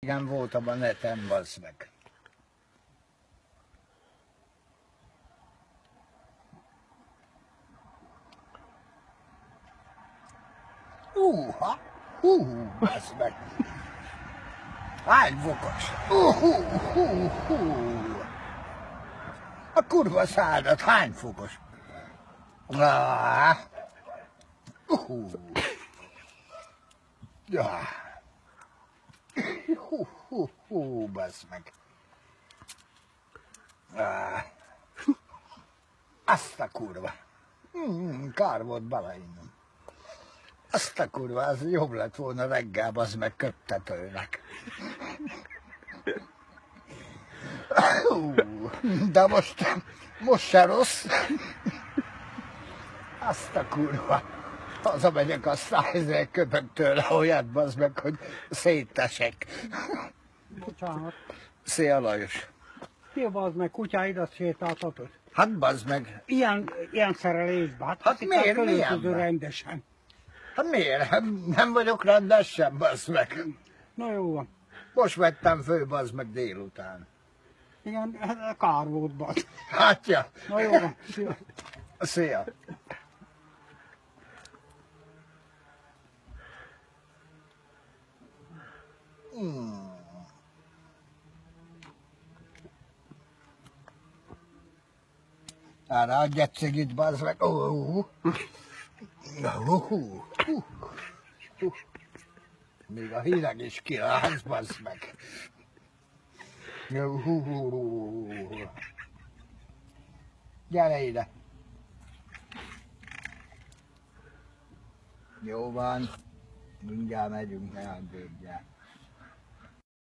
Igen, voltam a neten, bassz meg. Bassz meg. Hány fokos? A kurva szádat, hány fokos? Bassz meg. Azt a kurva. Kár volt beleinnem. Azt a kurva, az jobb lett volna reggel, bassz meg köttetőnek. De most se rossz. Azt a kurva. Hazamegyek a 100 köpök tőle olyat, bassz meg, hogy szétesek. Bocsánat. Szia Lajos. Szia, bazd meg, kutyáidat sétáltatod? Hát bazd meg. Ilyen szerelésben. Hát miért? Milyen? Rendesen. Hát miért? Nem vagyok rendesen, bazd meg. Na jó van. Most vettem fő, bazd meg délután. Igen, kár volt, bazd. Hát ja. Na jó van. Szia. Szia. Arra adj egy cigit, bazd meg. Még a hideg is kilátsz, bazd meg. Gyere ide. Jó van. Mindjárt megyünk, ne aggódjál.